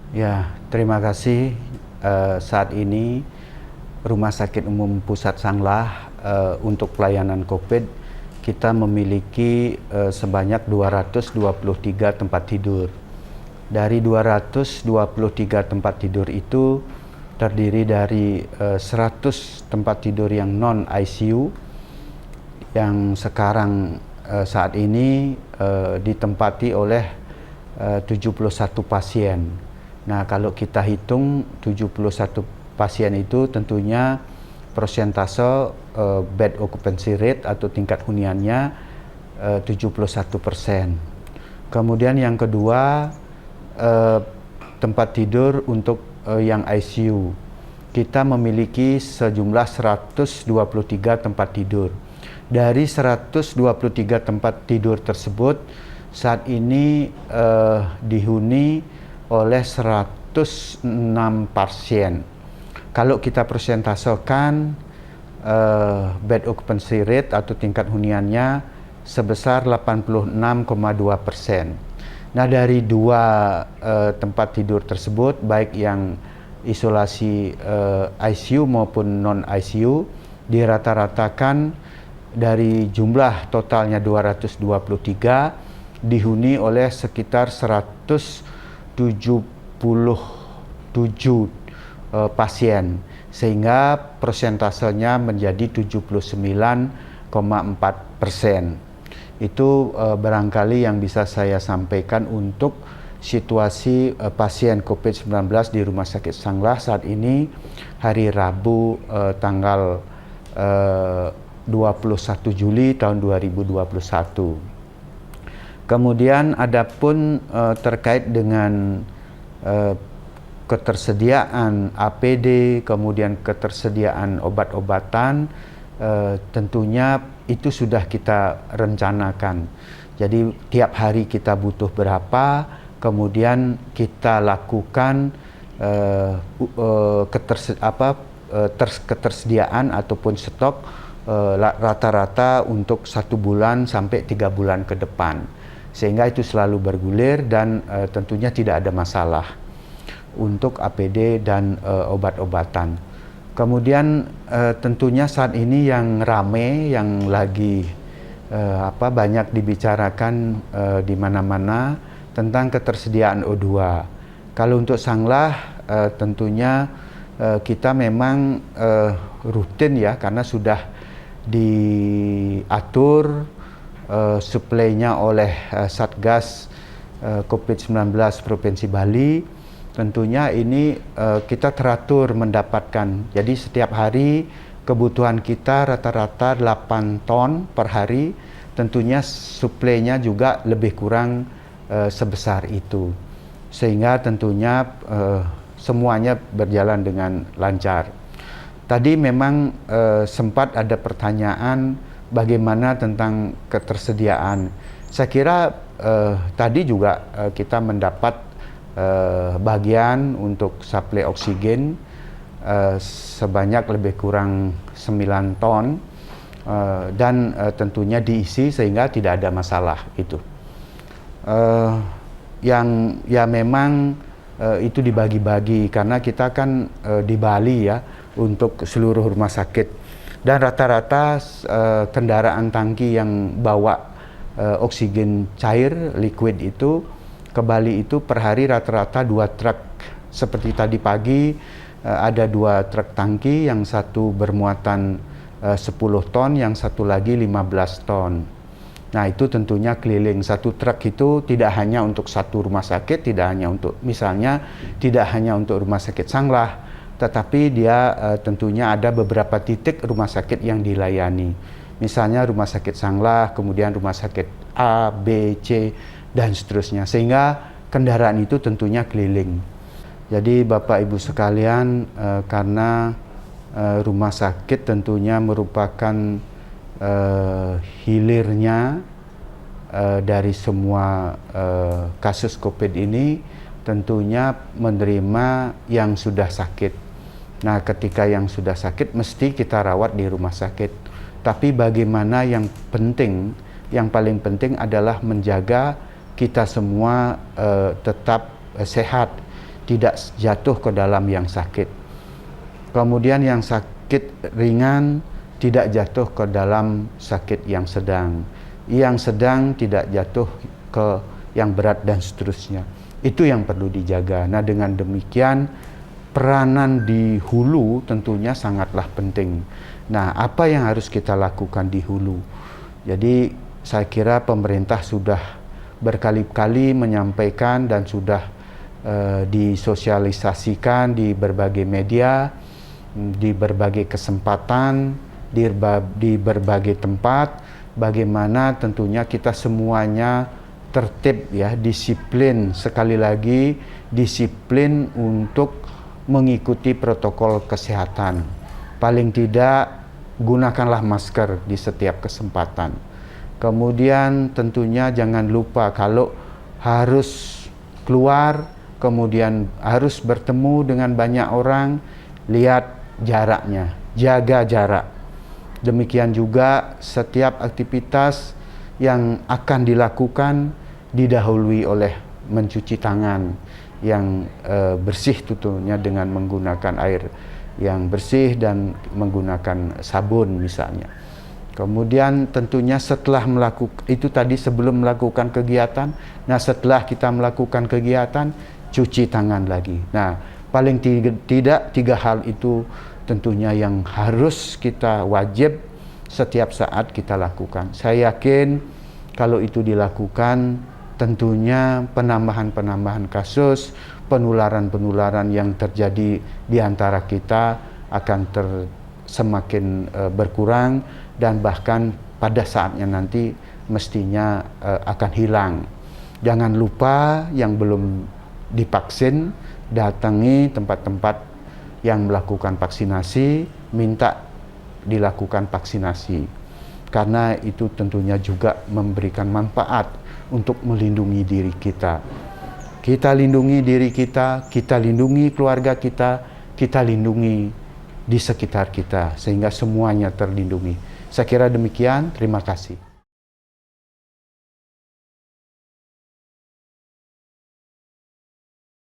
Ya, terima kasih. Saat ini Rumah Sakit Umum Pusat Sanglah untuk pelayanan COVID kita memiliki sebanyak 223 tempat tidur. Dari 223 tempat tidur itu terdiri dari 100 tempat tidur yang non ICU yang sekarang saat ini ditempati oleh 71 pasien. Nah, kalau kita hitung 71 pasien itu tentunya persentase bed occupancy rate atau tingkat huniannya 71%. Kemudian yang kedua, tempat tidur untuk yang ICU. Kita memiliki sejumlah 123 tempat tidur. Dari 123 tempat tidur tersebut, saat ini dihuni oleh 106 pasien. Kalau kita persentasekan bed occupancy rate atau tingkat huniannya sebesar 86,2%. Nah, dari dua tempat tidur tersebut, baik yang isolasi ICU maupun non ICU, dirata-ratakan dari jumlah totalnya 223 dihuni oleh sekitar 177 pasien, sehingga persentasenya menjadi 79,4%. Itu barangkali yang bisa saya sampaikan untuk situasi pasien COVID-19 di Rumah Sakit Sanglah saat ini hari Rabu tanggal 21 Juli tahun 2021. Kemudian adapun terkait dengan ketersediaan APD, kemudian ketersediaan obat-obatan, tentunya itu sudah kita rencanakan. Jadi tiap hari kita butuh berapa, kemudian kita lakukan ketersediaan ataupun stok rata-rata untuk 1 bulan sampai 3 bulan ke depan, sehingga itu selalu bergulir dan tentunya tidak ada masalah untuk APD dan obat-obatan. Kemudian tentunya saat ini yang rame, yang lagi banyak dibicarakan di mana-mana tentang ketersediaan O2. Kalau untuk Sanglah tentunya kita memang rutin ya, karena sudah diatur suplainya oleh Satgas COVID-19 Provinsi Bali. Tentunya ini kita teratur mendapatkan. Jadi setiap hari kebutuhan kita rata-rata 8 ton per hari. Tentunya suplainya juga lebih kurang sebesar itu. Sehingga tentunya semuanya berjalan dengan lancar. Tadi memang sempat ada pertanyaan bagaimana tentang ketersediaan. Saya kira tadi juga kita mendapat bagian untuk suplai oksigen sebanyak lebih kurang 9 ton dan tentunya diisi sehingga tidak ada masalah itu. Yang ya memang itu dibagi-bagi karena kita kan di Bali ya, untuk seluruh rumah sakit, dan rata-rata kendaraan tangki yang bawa oksigen cair liquid itu ke Bali itu per hari rata-rata 2 truk. Seperti tadi pagi ada 2 truk tangki, yang satu bermuatan 10 ton, yang satu lagi 15 ton. Nah, itu tentunya keliling. Satu truk itu tidak hanya untuk satu rumah sakit, tidak hanya untuk, misalnya tidak hanya untuk Rumah Sakit Sanglah, tetapi dia tentunya ada beberapa titik rumah sakit yang dilayani. Misalnya Rumah Sakit Sanglah, kemudian Rumah Sakit A, B, C, dan seterusnya. Sehingga kendaraan itu tentunya keliling. Jadi Bapak Ibu sekalian, karena rumah sakit tentunya merupakan hilirnya dari semua kasus COVID ini, tentunya menerima yang sudah sakit. Nah, ketika yang sudah sakit mesti kita rawat di rumah sakit. Tapi bagaimana yang penting, yang paling penting adalah menjaga kita semua tetap sehat. tidak jatuh ke dalam yang sakit. Kemudian yang sakit ringan tidak jatuh ke dalam sakit yang sedang. Yang sedang tidak jatuh ke yang berat dan seterusnya. Itu yang perlu dijaga. Nah, dengan demikian peranan di hulu tentunya sangatlah penting. Nah, apa yang harus kita lakukan di hulu? Jadi saya kira pemerintah sudah berkali-kali menyampaikan dan sudah disosialisasikan di berbagai media, di berbagai kesempatan, di berbagai tempat, bagaimana tentunya kita semuanya tertib ya, disiplin, sekali lagi disiplin untuk mengikuti protokol kesehatan. Paling tidak gunakanlah masker di setiap kesempatan. Kemudian tentunya jangan lupa kalau harus keluar, kemudian harus bertemu dengan banyak orang, lihat jaraknya, jaga jarak. Demikian juga setiap aktivitas yang akan dilakukan didahului oleh mencuci tangan yang bersih tentunya dengan menggunakan air yang bersih dan menggunakan sabun misalnya. Kemudian tentunya setelah melakukan itu tadi sebelum melakukan kegiatan, nah setelah kita melakukan kegiatan cuci tangan lagi. Nah, paling tidak 3 hal itu tentunya yang harus kita wajib setiap saat kita lakukan. Saya yakin kalau itu dilakukan tentunya penambahan kasus, penularan yang terjadi di antara kita akan semakin berkurang dan bahkan pada saatnya nanti mestinya akan hilang. Jangan lupa yang belum divaksin datangi tempat-tempat yang melakukan vaksinasi, minta dilakukan vaksinasi. Karena itu tentunya juga memberikan manfaat untuk melindungi diri kita. Kita lindungi diri kita lindungi keluarga kita lindungi di sekitar kita, sehingga semuanya terlindungi. Saya kira demikian, terima kasih.